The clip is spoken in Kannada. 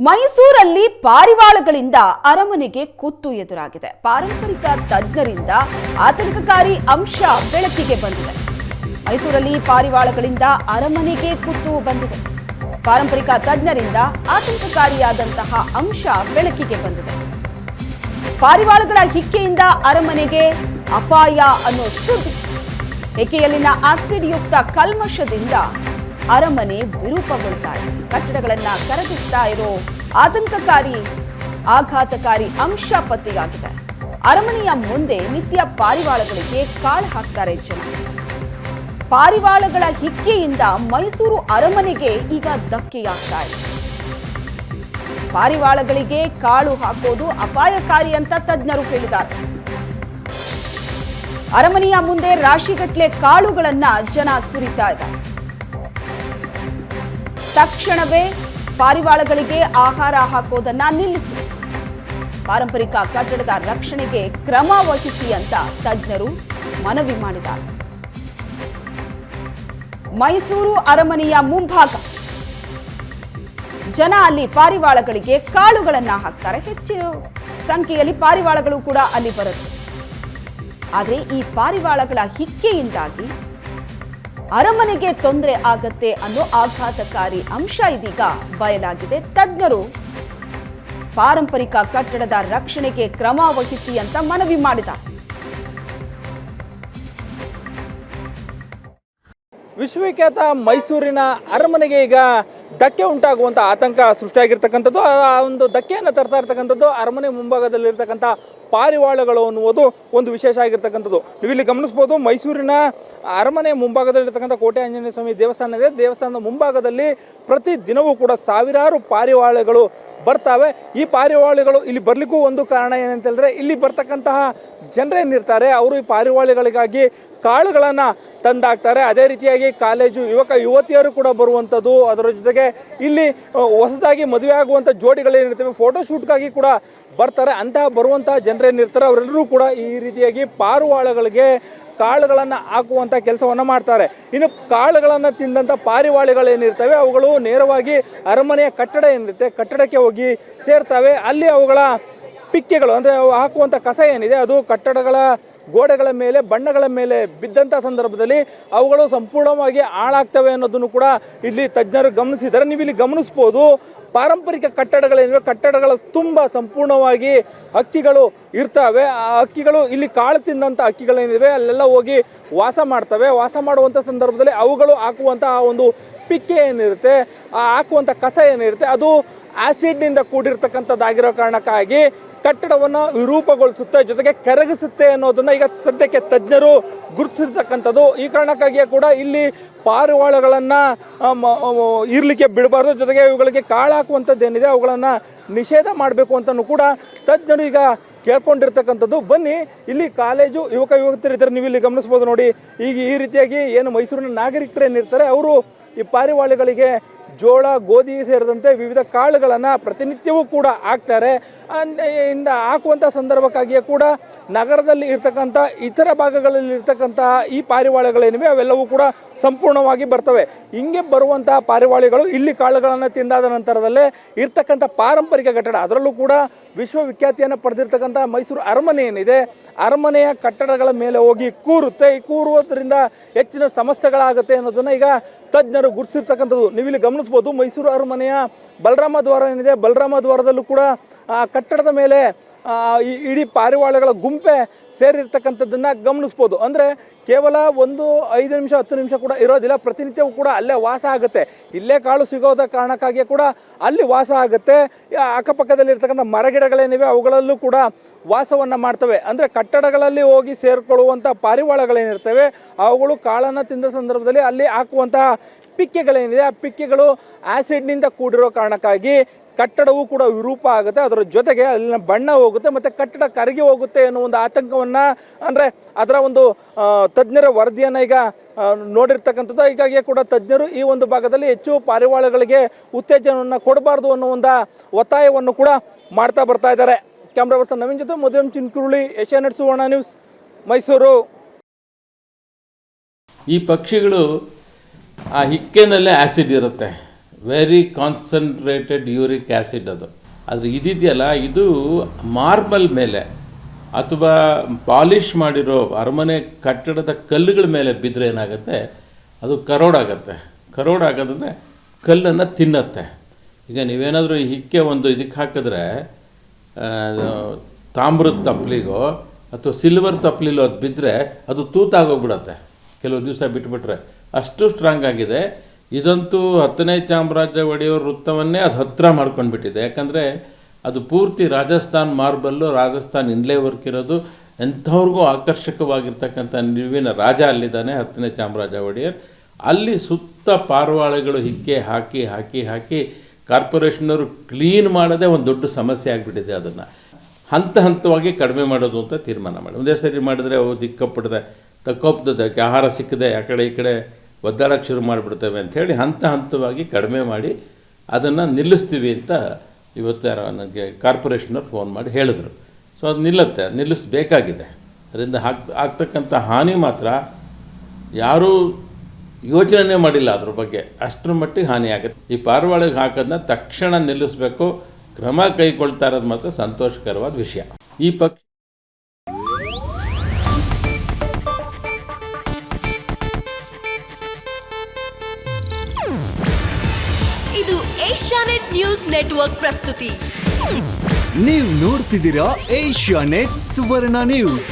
ಮೈಸೂರಲ್ಲಿ ಪಾರಿವಾಳಗಳಿಂದ ಅರಮನೆಗೆ ಕುತ್ತು ಎದುರಾಗಿದೆ. ಪಾರಂಪರಿಕ ತಜ್ಞರಿಂದ ಆತಂಕಕಾರಿ ಅಂಶ ಬೆಳಕಿಗೆ ಬಂದಿದೆ. ಮೈಸೂರಲ್ಲಿ ಪಾರಿವಾಳಗಳಿಂದ ಅರಮನೆಗೆ ಕುತ್ತು ಬಂದಿದೆ. ಪಾರಂಪರಿಕ ತಜ್ಞರಿಂದ ಆತಂಕಕಾರಿಯಾದಂತಹ ಅಂಶ ಬೆಳಕಿಗೆ ಬಂದಿದೆ. ಪಾರಿವಾಳಗಳ ಹಿಕ್ಕೆಯಿಂದ ಅರಮನೆಗೆ ಅಪಾಯ ಅನ್ನೋ ಸುದ್ದಿ. ಹಿಕ್ಕೆಯಲ್ಲಿನ ಆಸಿಡ್ ಯುಕ್ತ ಕಲ್ಮಶದಿಂದ ಅರಮನೆ ವಿರೂಪಗೊಳ್ತಾ ಇದೆ. ಕಟ್ಟಡಗಳನ್ನ ಕರಗಿಸ್ತಾ ಇರೋ ಆಘಾತಕಾರಿ ಅಂಶ ಪತ್ತೆಯಾಗಿದೆ. ಅರಮನೆಯ ಮುಂದೆ ನಿತ್ಯ ಪಾರಿವಾಳಗಳಿಗೆ ಕಾಳು ಹಾಕ್ತಾರೆ ಜನ. ಪಾರಿವಾಳಗಳ ಹಿಕ್ಕೆಯಿಂದ ಮೈಸೂರು ಅರಮನೆಗೆ ಈಗ ಧಕ್ಕೆಯಾಗ್ತಾ ಇದೆ. ಪಾರಿವಾಳಗಳಿಗೆ ಕಾಳು ಹಾಕೋದು ಅಪಾಯಕಾರಿ ಅಂತ ತಜ್ಞರು ಹೇಳಿದ್ದಾರೆ. ಅರಮನೆಯ ಮುಂದೆ ರಾಶಿಗಟ್ಟಲೆ ಕಾಳುಗಳನ್ನ ಜನ ಸುರಿತಾ ಇದ್ದಾರೆ. ತಕ್ಷಣವೇ ಪಾರಿವಾಳಗಳಿಗೆ ಆಹಾರ ಹಾಕೋದನ್ನ ನಿಲ್ಲಿಸಿ, ಪಾರಂಪರಿಕ ಕಟ್ಟಡದ ರಕ್ಷಣೆಗೆ ಕ್ರಮ ವಹಿಸಿ ಅಂತ ತಜ್ಞರು ಮನವಿ ಮಾಡಿದ್ದಾರೆ. ಮೈಸೂರು ಅರಮನೆಯ ಮುಂಭಾಗ ಜನ ಅಲ್ಲಿ ಪಾರಿವಾಳಗಳಿಗೆ ಕಾಳುಗಳನ್ನ ಹಾಕ್ತಾರೆ. ಹೆಚ್ಚಿನ ಸಂಖ್ಯೆಯಲ್ಲಿ ಪಾರಿವಾಳಗಳು ಕೂಡ ಅಲ್ಲಿ ಬರುತ್ತೆ. ಆದರೆ ಈ ಪಾರಿವಾಳಗಳ ಹಿಕ್ಕೆಯಿಂದಾಗಿ ಅರಮನೆಗೆ ತೊಂದರೆ ಆಗತ್ತೆ ಅನ್ನೋ ಆಘಾತಕಾರಿ ಅಂಶ ಇದೀಗ ಬಯಲಾಗಿದೆ. ತಜ್ಞರು ಪಾರಂಪರಿಕ ಕಟ್ಟಡದ ರಕ್ಷಣೆಗೆ ಕ್ರಮ ವಹಿಸಿ ಅಂತ ಮನವಿ ಮಾಡಿದ್ದಾರೆ. ವಿಶ್ವವಿಖ್ಯಾತ ಮೈಸೂರಿನ ಅರಮನೆಗೆ ಈಗ ಧಕ್ಕೆ ಉಂಟಾಗುವಂಥ ಆತಂಕ ಸೃಷ್ಟಿಯಾಗಿರ್ತಕ್ಕಂಥದ್ದು. ಆ ಒಂದು ಧಕ್ಕೆಯನ್ನು ತರ್ತಾ ಇರ್ತಕ್ಕಂಥದ್ದು ಅರಮನೆ ಮುಂಭಾಗದಲ್ಲಿರ್ತಕ್ಕಂಥ ಪಾರಿವಾಳಗಳು ಅನ್ನುವುದು ಒಂದು ವಿಶೇಷ ಆಗಿರ್ತಕ್ಕಂಥದ್ದು. ನೀವು ಇಲ್ಲಿ ಗಮನಿಸ್ಬೋದು, ಮೈಸೂರಿನ ಅರಮನೆ ಮುಂಭಾಗದಲ್ಲಿರ್ತಕ್ಕಂಥ ಕೋಟೆ ಆಂಜನೇಯ ಸ್ವಾಮಿ ದೇವಸ್ಥಾನ ಇದೆ. ದೇವಸ್ಥಾನದ ಮುಂಭಾಗದಲ್ಲಿ ಪ್ರತಿ ದಿನವೂ ಕೂಡ ಸಾವಿರಾರು ಪಾರಿವಾಳಗಳು ಬರ್ತಾವೆ. ಈ ಪಾರಿವಾಳಗಳು ಇಲ್ಲಿ ಬರಲಿಕ್ಕೂ ಒಂದು ಕಾರಣ ಏನಂತ ಹೇಳಿದ್ರೆ, ಇಲ್ಲಿ ಬರ್ತಕ್ಕಂತಹ ಜನರೇನಿರ್ತಾರೆ ಅವರು ಈ ಪಾರಿವಾಳಗಳಿಗಾಗಿ ಕಾಳುಗಳನ್ನು ತಂದಾಕ್ತಾರೆ. ಅದೇ ರೀತಿಯಾಗಿ ಕಾಲೇಜು ಯುವತಿಯರು ಕೂಡ ಬರುವಂಥದ್ದು. ಅದರ ಜೊತೆಗೆ ಇಲ್ಲಿ ಹೊಸದಾಗಿ ಮದುವೆ ಆಗುವಂಥ ಜೋಡಿಗಳೇನಿರ್ತವೆ ಫೋಟೋಶೂಟ್ಗಾಗಿ ಕೂಡ ಬರ್ತಾರೆ. ಅಂತಹ ಬರುವಂತಹ ಜನರೇನಿರ್ತಾರೆ ಅವರೆಲ್ಲರೂ ಕೂಡ ಈ ರೀತಿಯಾಗಿ ಪಾರಿವಾಳಗಳಿಗೆ ಕಾಳುಗಳನ್ನು ಹಾಕುವಂಥ ಕೆಲಸವನ್ನು ಮಾಡ್ತಾರೆ. ಇನ್ನು ಕಾಳುಗಳನ್ನು ತಿಂದಂಥ ಪಾರಿವಾಳಗಳೇನಿರ್ತವೆ ಅವುಗಳು ನೇರವಾಗಿ ಅರಮನೆಯ ಕಟ್ಟಡ ಏನಿರುತ್ತೆ ಕಟ್ಟಡಕ್ಕೆ ಹೋಗಿ ಸೇರ್ತವೆ. ಅಲ್ಲಿ ಅವುಗಳ ಪಿಕ್ಕೆಗಳು ಅಂದರೆ ಹಾಕುವಂಥ ಕಸ ಏನಿದೆ ಅದು ಕಟ್ಟಡಗಳ ಗೋಡೆಗಳ ಮೇಲೆ ಬಣ್ಣಗಳ ಮೇಲೆ ಬಿದ್ದಂಥ ಸಂದರ್ಭದಲ್ಲಿ ಅವುಗಳು ಸಂಪೂರ್ಣವಾಗಿ ಹಾಳಾಗ್ತವೆ ಅನ್ನೋದನ್ನು ಕೂಡ ಇಲ್ಲಿ ತಜ್ಞರು ಗಮನಿಸಿದ್ದಾರೆ. ನೀವು ಇಲ್ಲಿ ಗಮನಿಸ್ಬೋದು, ಪಾರಂಪರಿಕ ಕಟ್ಟಡಗಳೇನಿವೆ ಕಟ್ಟಡಗಳ ತುಂಬ ಸಂಪೂರ್ಣವಾಗಿ ಹಕ್ಕಿಗಳು ಇರ್ತವೆ. ಆ ಹಕ್ಕಿಗಳು ಇಲ್ಲಿ ಕಾಳು ತಿಂದಂಥ ಹಕ್ಕಿಗಳೇನಿವೆ ಅಲ್ಲೆಲ್ಲ ಹೋಗಿ ವಾಸ ಮಾಡ್ತವೆ. ವಾಸ ಮಾಡುವಂಥ ಸಂದರ್ಭದಲ್ಲಿ ಅವುಗಳು ಹಾಕುವಂಥ ಒಂದು ಪಿಕ್ಕೆ ಏನಿರುತ್ತೆ, ಆ ಹಾಕುವಂಥ ಕಸ ಏನಿರುತ್ತೆ ಅದು ಆಸಿಡ್ನಿಂದ ಕೂಡಿರ್ತಕ್ಕಂಥದ್ದಾಗಿರೋ ಕಾರಣಕ್ಕಾಗಿ ಕಟ್ಟಡವನ್ನು ವಿರೂಪಗೊಳಿಸುತ್ತೆ, ಜೊತೆಗೆ ಕರಗಿಸುತ್ತೆ ಅನ್ನೋದನ್ನ ಈಗ ಸದ್ಯಕ್ಕೆ ತಜ್ಞರು ಗುರುತಿಸಿರ್ತಕ್ಕಂಥದ್ದು. ಈ ಕಾರಣಕ್ಕಾಗಿಯೇ ಕೂಡ ಇಲ್ಲಿ ಪಾರಿವಾಳಗಳನ್ನು ಇರಲಿಕ್ಕೆ ಬಿಡಬಾರ್ದು, ಜೊತೆಗೆ ಇವುಗಳಿಗೆ ಕಾಳು ಹಾಕುವಂಥದ್ದೇನಿದೆ ಅವುಗಳನ್ನು ನಿಷೇಧ ಮಾಡಬೇಕು ಅಂತಲೂ ಕೂಡ ತಜ್ಞರು ಈಗ ಕೇಳ್ಕೊಂಡಿರ್ತಕ್ಕಂಥದ್ದು. ಬನ್ನಿ, ಇಲ್ಲಿ ಕಾಲೇಜು ಯುವತಿಯರಿದ್ದಾರೆ, ನೀವು ಇಲ್ಲಿ ಗಮನಿಸ್ಬೋದು ನೋಡಿ. ಈಗ ಈ ರೀತಿಯಾಗಿ ಏನು ಮೈಸೂರಿನ ನಾಗರಿಕರೇನಿರ್ತಾರೆ ಅವರು ಈ ಪಾರಿವಾಳಗಳಿಗೆ ಜೋಳ ಗೋಧಿ ಸೇರಿದಂತೆ ವಿವಿಧ ಕಾಳುಗಳನ್ನು ಪ್ರತಿನಿತ್ಯವೂ ಕೂಡ ಹಾಕ್ತಾರೆ. ಇಂದ ಹಾಕುವಂಥ ಸಂದರ್ಭಕ್ಕಾಗಿಯೇ ಕೂಡ ನಗರದಲ್ಲಿ ಇರ್ತಕ್ಕಂಥ ಇತರ ಭಾಗಗಳಲ್ಲಿ ಇರ್ತಕ್ಕಂತಹ ಈ ಪಾರಿವಾಳಗಳೇನಿವೆ ಅವೆಲ್ಲವೂ ಕೂಡ ಸಂಪೂರ್ಣವಾಗಿ ಬರ್ತವೆ. ಹಿಂಗೆ ಬರುವಂತಹ ಪಾರಿವಾಳಗಳು ಇಲ್ಲಿ ಕಾಳುಗಳನ್ನು ತಿಂದಾದ ನಂತರದಲ್ಲೇ ಇರ್ತಕ್ಕಂಥ ಪಾರಂಪರಿಕ ಕಟ್ಟಡ, ಅದರಲ್ಲೂ ಕೂಡ ವಿಶ್ವವಿಖ್ಯಾತಿಯನ್ನು ಪಡೆದಿರ್ತಕ್ಕಂಥ ಮೈಸೂರು ಅರಮನೆ ಏನಿದೆ ಅರಮನೆಯ ಕಟ್ಟಡಗಳ ಮೇಲೆ ಹೋಗಿ ಕೂರುತ್ತೆ. ಈ ಕೂರುವುದರಿಂದ ಹೆಚ್ಚಿನ ಸಮಸ್ಯೆಗಳಾಗುತ್ತೆ ಅನ್ನೋದನ್ನು ಈಗ ತಜ್ಞರು ಗುರುತಿಸಿರ್ತಕ್ಕಂಥದ್ದು. ನೀವು ಇಲ್ಲಿ ಗಮನಿಸ್ಬೋದು, ಮೈಸೂರು ಅರಮನೆಯ ಬಲರಾಮ ದ್ವಾರ ಏನಿದೆ ಬಲರಾಮ ದ್ವಾರದಲ್ಲೂ ಕೂಡ ಆ ಕಟ್ಟಡದ ಮೇಲೆ ಇಡೀ ಪಾರಿವಾಳಗಳ ಗುಂಪೆ ಸೇರಿರ್ತಕ್ಕಂಥದ್ದನ್ನು ಗಮನಿಸ್ಬೋದು. ಅಂದರೆ ಕೇವಲ 5 ನಿಮಿಷ 10 ನಿಮಿಷ ಕೂಡ ಇರೋದಿಲ್ಲ, ಪ್ರತಿನಿತ್ಯವೂ ಕೂಡ ಅಲ್ಲೇ ವಾಸ ಆಗುತ್ತೆ. ಇಲ್ಲೇ ಕಾಳು ಸಿಗೋದ ಕಾರಣಕ್ಕಾಗಿಯೇ ಕೂಡ ಅಲ್ಲಿ ವಾಸ ಆಗುತ್ತೆ. ಅಕ್ಕಪಕ್ಕದಲ್ಲಿ ಇರ್ತಕ್ಕಂಥ ಮರಗಿಡಗಳೇನಿವೆ ಅವುಗಳಲ್ಲೂ ಕೂಡ ವಾಸವನ್ನು ಮಾಡ್ತವೆ. ಅಂದರೆ ಕಟ್ಟಡಗಳಲ್ಲಿ ಹೋಗಿ ಸೇರಿಕೊಳ್ಳುವಂಥ ಪಾರಿವಾಳಗಳೇನಿರ್ತವೆ ಅವುಗಳು ಕಾಳನ್ನು ತಿಂದ ಸಂದರ್ಭದಲ್ಲಿ ಅಲ್ಲಿ ಹಾಕುವಂತಹ ಪಿಕ್ಕೆಗಳೇನಿದೆ ಆ ಪಿಕ್ಕೆಗಳು ಆ್ಯಸಿಡ್ನಿಂದ ಕೂಡಿರೋ ಕಾರಣಕ್ಕಾಗಿ ಕಟ್ಟಡವೂ ಕೂಡ ವಿರೂಪ ಆಗುತ್ತೆ. ಅದರ ಜೊತೆಗೆ ಅಲ್ಲಿನ ಬಣ್ಣ ಹೋಗುತ್ತೆ ಮತ್ತು ಕಟ್ಟಡ ಕರಗಿ ಹೋಗುತ್ತೆ ಅನ್ನೋ ಒಂದು ಆತಂಕವನ್ನು, ಅಂದರೆ ಅದರ ಒಂದು ತಜ್ಞರ ವರದಿಯನ್ನು ಈಗ ನೋಡಿರ್ತಕ್ಕಂಥದ್ದು. ಹೀಗಾಗಿ ಕೂಡ ತಜ್ಞರು ಈ ಒಂದು ಭಾಗದಲ್ಲಿ ಹೆಚ್ಚು ಪಾರಿವಾಳಗಳಿಗೆ ಉತ್ತೇಜನವನ್ನು ಕೊಡಬಾರ್ದು ಅನ್ನೋ ಒಂದು ಒತ್ತಾಯವನ್ನು ಕೂಡ ಮಾಡ್ತಾ ಬರ್ತಾ ಇದ್ದಾರೆ. ಕ್ಯಾಮ್ರಾ ಪರ್ಸನ್ ನವೀನ್ ಜೊತೆ ಮಧುರಂ ಚಿನ್ಕುರುಳಿ, ಏಷ್ಯಾನೆಟ್ ಸುವರ್ಣ ನ್ಯೂಸ್, ಮೈಸೂರು. ಈ ಪಕ್ಷಿಗಳು ಆ ಹಿಕ್ಕೆನಲ್ಲೇ ಆ್ಯಸಿಡ್ ಇರುತ್ತೆ, ವೆರಿ ಕಾನ್ಸಂಟ್ರೇಟೆಡ್ ಯೂರಿಕ್ ಆ್ಯಸಿಡ್ ಅದು. ಆದರೆ ಇದಿದೆಯಲ್ಲ, ಇದು ಮಾರ್ಬಲ್ ಮೇಲೆ ಅಥವಾ ಪಾಲಿಷ್ ಮಾಡಿರೋ ಅರಮನೆ ಕಟ್ಟಡದ ಕಲ್ಲುಗಳ ಮೇಲೆ ಬಿದ್ದರೆ ಏನಾಗುತ್ತೆ, ಅದು ಕರೋಡಾಗತ್ತೆ. ಕರೋಡಾಗೋದಂದರೆ ಕಲ್ಲನ್ನು ತಿನ್ನತ್ತೆ. ಈಗ ನೀವೇನಾದರೂ ಹಿಕ್ಕೆ ಒಂದು ಇದಕ್ಕೆ ಹಾಕಿದ್ರೆ, ತಾಮ್ರದ ತಪ್ಪಲಿಗೋ ಅಥವಾ ಸಿಲ್ವರ್ ತಪ್ಪಲಿಲೋ ಅದು ಬಿದ್ದರೆ ಅದು ತೂತಾಗೋಗ್ಬಿಡತ್ತೆ ಕೆಲವು ದಿವಸ ಬಿಟ್ಬಿಟ್ರೆ, ಅಷ್ಟು ಸ್ಟ್ರಾಂಗ್ ಆಗಿದೆ. ಇದಂತೂ 10ನೇ ಚಾಮರಾಜ ಒಡೆಯವ್ರ ವೃತ್ತವನ್ನೇ ಅದು ಹತ್ತಿರ ಮಾಡ್ಕೊಂಡ್ಬಿಟ್ಟಿದೆ. ಯಾಕಂದರೆ ಅದು ಪೂರ್ತಿ ರಾಜಸ್ಥಾನ್ ಮಾರ್ಬಲ್ಲು, ರಾಜಸ್ಥಾನ್ ಇನ್ಲೇ ವರ್ಕ್ ಇರೋದು. ಎಂಥವ್ರಿಗೂ ಆಕರ್ಷಕವಾಗಿರ್ತಕ್ಕಂಥ ನಿರ್ವಿನ ರಾಜ ಅಲ್ಲಿದ್ದಾನೆ 10ನೇ ಚಾಮರಾಜ ಒಡೆಯರ್. ಅಲ್ಲಿ ಸುತ್ತ ಪಾರಿವಾಳಗಳು ಹಿಕ್ಕೆ ಹಾಕಿ ಹಾಕಿ ಹಾಕಿ ಕಾರ್ಪೊರೇಷನವರು ಕ್ಲೀನ್ ಮಾಡೋದೇ ಒಂದು ದೊಡ್ಡ ಸಮಸ್ಯೆ ಆಗಿಬಿಟ್ಟಿದೆ. ಅದನ್ನು ಹಂತ ಹಂತವಾಗಿ ಕಡಿಮೆ ಮಾಡೋದು ಅಂತ ತೀರ್ಮಾನ ಮಾಡಿ, ಒಂದೇ ಸರಿ ಮಾಡಿದ್ರೆ ಅವು ದಿಕ್ಕಪ್ಪಡ್ದೆ ತಕ್ಕೊಪ್ತದಕ್ಕೆ ಆಹಾರ ಸಿಕ್ಕದೆ ಆ ಕಡೆ ಈ ಕಡೆ ಒದ್ದಾಡೋಕ್ಕೆ ಶುರು ಮಾಡಿಬಿಡ್ತೇವೆ ಅಂಥೇಳಿ ಹಂತ ಹಂತವಾಗಿ ಕಡಿಮೆ ಮಾಡಿ ಅದನ್ನು ನಿಲ್ಲಿಸ್ತೀವಿ ಅಂತ ಇವತ್ತು ನನಗೆ ಕಾರ್ಪೊರೇಷನವ್ರು ಫೋನ್ ಮಾಡಿ ಹೇಳಿದ್ರು. ಸೊ ಅದು ನಿಲ್ಲಿಸಬೇಕಾಗಿದೆ. ಅದರಿಂದ ಆಗ್ತಕ್ಕಂಥ ಹಾನಿ ಮಾತ್ರ ಯಾರೂ ಯೋಚನೆ ಮಾಡಿಲ್ಲ ಅದ್ರ ಬಗ್ಗೆ, ಅಷ್ಟರ ಮಟ್ಟಿಗೆ ಹಾನಿ ಆಗುತ್ತೆ. ಈ ಪಾರಿವಾಳಗೆ ಹಾಕೋದನ್ನ ತಕ್ಷಣ ನಿಲ್ಲಿಸಬೇಕು. ಕ್ರಮ ಕೈಗೊಳ್ತಾ ಇರೋದು ಮಾತ್ರ ಸಂತೋಷಕರವಾದ ವಿಷಯ. ಈ ಪಕ್ಷ ಇದು ಏಷ್ಯಾನೆಟ್ ನ್ಯೂಸ್ ನೆಟ್ವರ್ಕ್ ಪ್ರಸ್ತುತಿ. ನೀವು ನೋಡ್ತಿದ್ದೀರಾ ಏಷ್ಯಾನೆಟ್ ಸುವರ್ಣ ನ್ಯೂಸ್.